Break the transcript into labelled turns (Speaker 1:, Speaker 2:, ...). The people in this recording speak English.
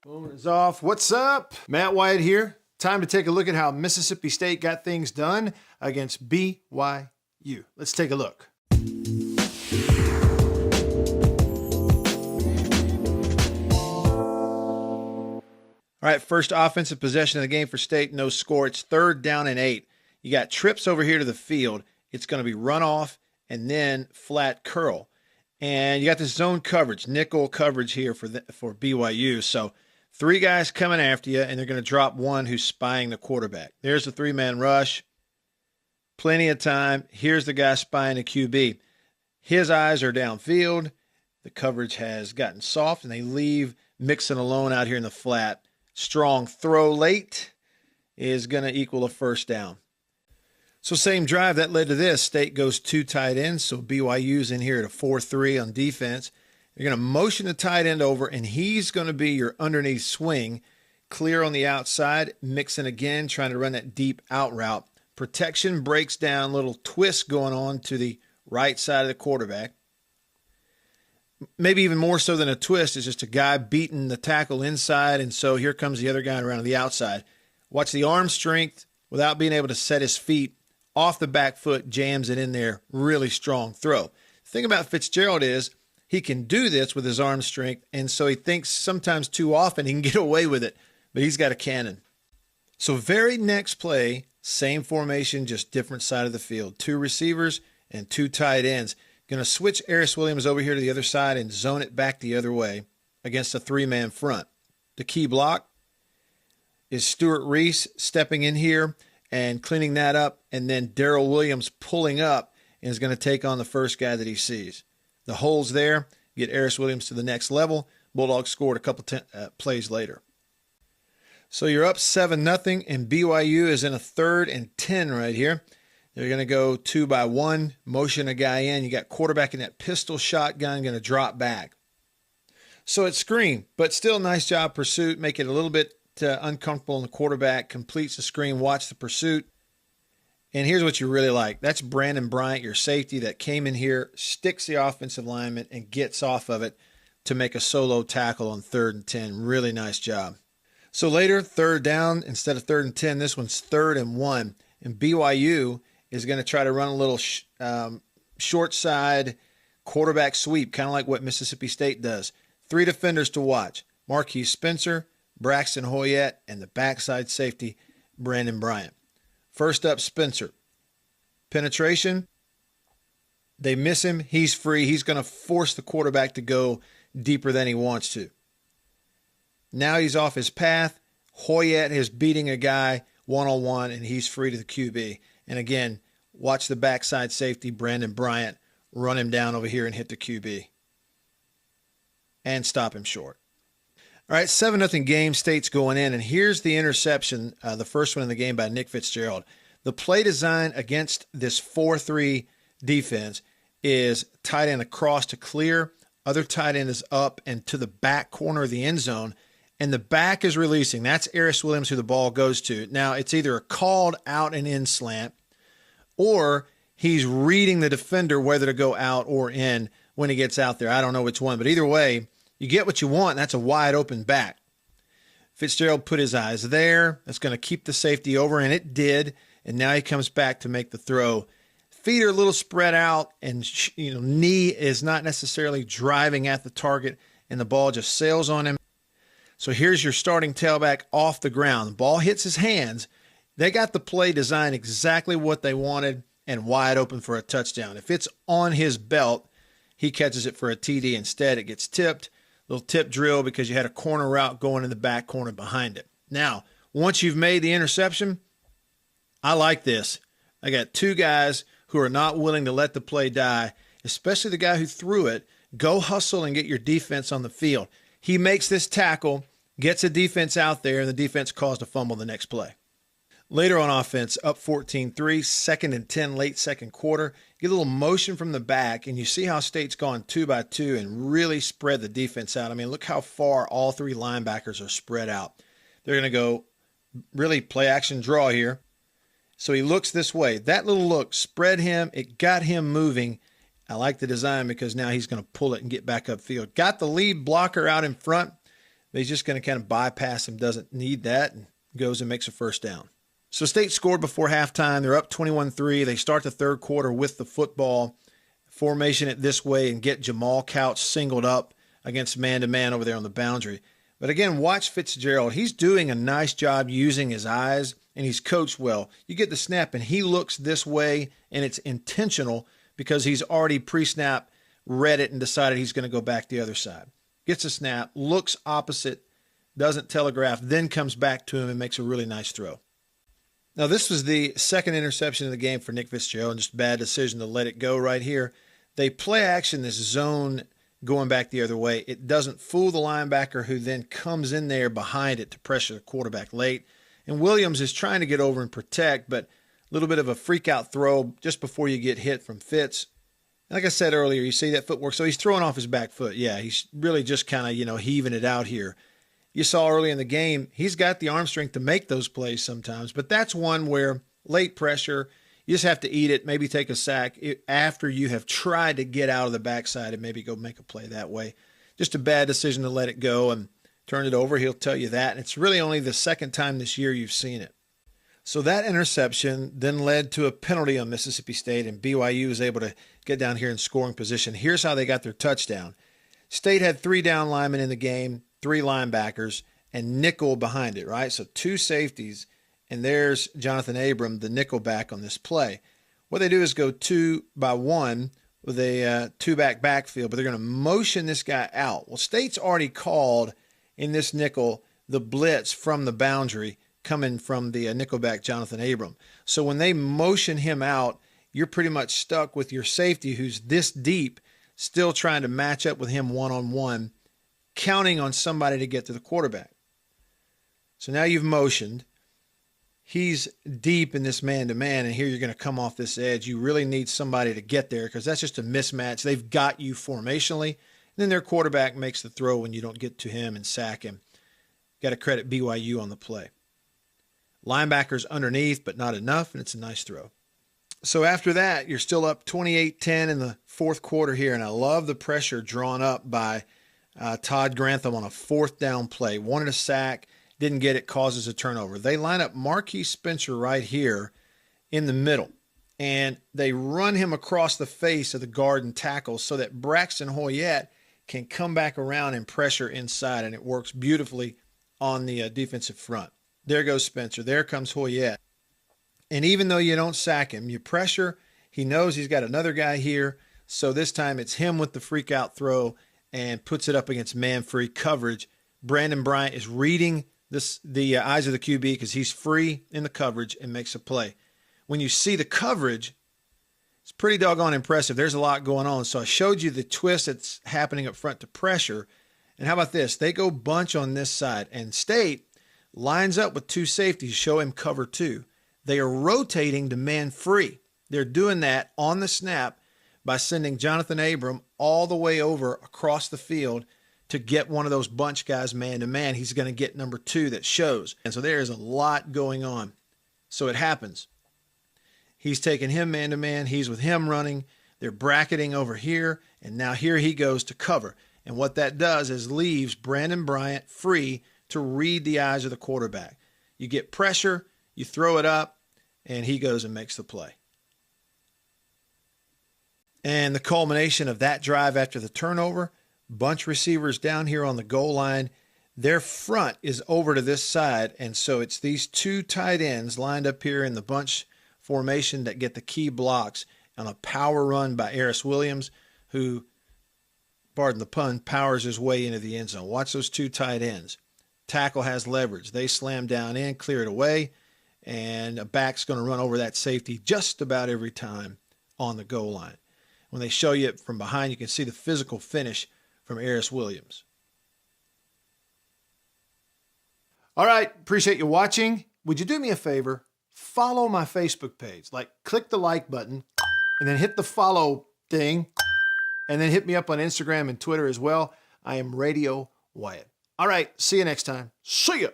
Speaker 1: Phone is off. What's up? Matt Wyatt here. Time to take a look at how Mississippi State got things done against BYU. Let's take a look. All right, first offensive possession of the game for State, no score. It's 3rd down and 8. You got trips over here to the field. It's going to be runoff and then flat curl. And you got this zone coverage, nickel coverage here for BYU. So 3 guys coming after you, and they're going to drop one who's spying the quarterback. There's the 3-man rush. Plenty of time. Here's the guy spying the QB. His eyes are downfield. The coverage has gotten soft, and they leave Mixon alone out here in the flat. Strong throw late is going to equal a first down. So same drive that led to this. State goes 2 tight ends, so BYU's in here at a 4-3 on defense. You're going to motion the tight end over, and he's going to be your underneath swing. Clear on the outside. Mixon again, trying to run that deep out route. Protection breaks down, little twist going on to the right side of the quarterback. Maybe even more so than a twist is just a guy beating the tackle inside, and so here comes the other guy around to the outside. Watch the arm strength without being able to set his feet. Off the back foot, jams it in there. Really strong throw. The thing about Fitzgerald is he can do this with his arm strength, and so he thinks sometimes too often he can get away with it, but he's got a cannon. So very next play, same formation, just different side of the field. 2 receivers and 2 tight ends. Going to switch Aris Williams over here to the other side and zone it back the other way against a 3-man front. The key block is Stuart Reese stepping in here and cleaning that up, and then Darrell Williams pulling up and is going to take on the first guy that he sees. The holes there get Aris Williams to the next level. Bulldogs scored a couple plays later. So you're up 7-0, and BYU is in a 3rd and 10 right here. They're going to go 2 by 1, motion a guy in. You got quarterback in that pistol shotgun, going to drop back. So it's screen, but still nice job pursuit. Make it a little bit uncomfortable, and the quarterback completes the screen. Watch the pursuit. And here's what you really like. That's Brandon Bryant, your safety, that came in here, sticks the offensive lineman, and gets off of it to make a solo tackle on 3rd and 10. Really nice job. So later, 3rd down, instead of 3rd and 10, this one's 3rd and 1. And BYU is going to try to run a little short side quarterback sweep, kind of like what Mississippi State does. 3 defenders to watch. Marquise Spencer, Braxton Wyatt, and the backside safety, Brandon Bryant. First up, Spencer. Penetration. They miss him. He's free. He's going to force the quarterback to go deeper than he wants to. Now he's off his path. Wyatt is beating a guy one-on-one, and he's free to the QB. And again, watch the backside safety, Brandon Bryant, run him down over here and hit the QB. And stop him short. All right, 7-0 game, State's going in. And here's the interception, the first one in the game by Nick Fitzgerald. The play design against this 4-3 defense is tight end across to clear. Other tight end is up and to the back corner of the end zone. And the back is releasing. That's Aris Williams who the ball goes to. Now, it's either a called out and in slant, or he's reading the defender whether to go out or in when he gets out there. I don't know which one, but either way, you get what you want, and that's a wide open back. Fitzgerald put his eyes there. That's going to keep the safety over, and it did. And now he comes back to make the throw. Feet are a little spread out, and knee is not necessarily driving at the target, and the ball just sails on him. So here's your starting tailback off the ground. The ball hits his hands. They got the play designed exactly what they wanted and wide open for a touchdown. If it's on his belt, he catches it for a TD. Instead, it gets tipped. Little tip drill because you had a corner route going in the back corner behind it. Now, once you've made the interception, I like this. I got 2 guys who are not willing to let the play die, especially the guy who threw it. Go hustle and get your defense on the field. He makes this tackle, gets a defense out there, and the defense caused a fumble the next play. Later on offense, up 14-3, 2nd and 10, late second quarter. Get a little motion from the back, and you see how State's gone 2 by 2 and really spread the defense out. I mean, look how far all 3 linebackers are spread out. They're going to go really play action draw here. So he looks this way. That little look spread him. It got him moving. I like the design because now he's going to pull it and get back upfield. Got the lead blocker out in front. But he's just going to kind of bypass him, doesn't need that, and goes and makes a first down. So State scored before halftime. They're up 21-3. They start the third quarter with the football. Formation it this way and get Jamal Couch singled up against man-to-man over there on the boundary. But again, watch Fitzgerald. He's doing a nice job using his eyes, and he's coached well. You get the snap, and he looks this way, and it's intentional because he's already pre-snap read it and decided he's going to go back the other side. Gets a snap, looks opposite, doesn't telegraph, then comes back to him and makes a really nice throw. Now, this was the second interception of the game for Nick Fitzgerald, and just a bad decision to let it go right here. They play action this zone going back the other way. It doesn't fool the linebacker, who then comes in there behind it to pressure the quarterback late. And Williams is trying to get over and protect, but a little bit of a freak-out throw just before you get hit from Fitz. Like I said earlier, you see that footwork. So he's throwing off his back foot. Yeah, he's really just kind of, heaving it out here. You saw early in the game, he's got the arm strength to make those plays sometimes. But that's one where late pressure, you just have to eat it, maybe take a sack after you have tried to get out of the backside and maybe go make a play that way. Just a bad decision to let it go and turn it over. He'll tell you that. And it's really only the second time this year you've seen it. So that interception then led to a penalty on Mississippi State, and BYU was able to get down here in scoring position. Here's how they got their touchdown. State had 3 down linemen in the game, 3 linebackers, and nickel behind it, right? So 2 safeties, and there's Jonathan Abram, the nickel back on this play. What they do is go 2 by 1 with a 2-back backfield, but they're going to motion this guy out. Well, State's already called in this nickel the blitz from the boundary coming from the nickelback Jonathan Abram. So when they motion him out, you're pretty much stuck with your safety who's this deep, still trying to match up with him one-on-one, counting on somebody to get to the quarterback. So now you've motioned. He's deep in this man-to-man, and here you're going to come off this edge. You really need somebody to get there because that's just a mismatch. They've got you formationally, and then their quarterback makes the throw when you don't get to him and sack him. Got to credit BYU on the play. Linebackers underneath, but not enough, and it's a nice throw. So after that, you're still up 28-10 in the fourth quarter here, and I love the pressure drawn up by Todd Grantham on a 4th down play. Wanted a sack, didn't get it, causes a turnover. They line up Marquis Spencer right here in the middle, and they run him across the face of the guard and tackle so that Braxton Wyatt can come back around and pressure inside, and it works beautifully on the defensive front. There goes Spencer. There comes Wyatt. And even though you don't sack him, you pressure. He knows he's got another guy here. So this time it's him with the freak out throw and puts it up against man-free coverage. Brandon Bryant is reading the eyes of the QB because he's free in the coverage and makes a play. When you see the coverage, it's pretty doggone impressive. There's a lot going on. So I showed you the twist that's happening up front to pressure. And how about this? They go bunch on this side. And State lines up with 2 safeties, show him cover 2. They are rotating to man free. They're doing that on the snap by sending Jonathan Abram all the way over across the field to get one of those bunch guys man to man. He's going to get number 2 that shows. And so there is a lot going on. So it happens. He's taking him man to man. He's with him running. They're bracketing over here. And now here he goes to cover. And what that does is leaves Brandon Bryant free to read the eyes of the quarterback. You get pressure, you throw it up, and he goes and makes the play. And the culmination of that drive after the turnover, bunch receivers down here on the goal line, their front is over to this side, and so it's these 2 tight ends lined up here in the bunch formation that get the key blocks on a power run by Eris Williams, who, pardon the pun, powers his way into the end zone. Watch those 2 tight ends. Tackle has leverage. They slam down in, clear it away, and a back's going to run over that safety just about every time on the goal line. When they show you it from behind, you can see the physical finish from Eris Williams. All right, appreciate you watching. Would you do me a favor? Follow my Facebook page. Like, click the like button, and then hit the follow thing, and then hit me up on Instagram and Twitter as well. I am Radio Wyatt. All right, see you next time. See ya.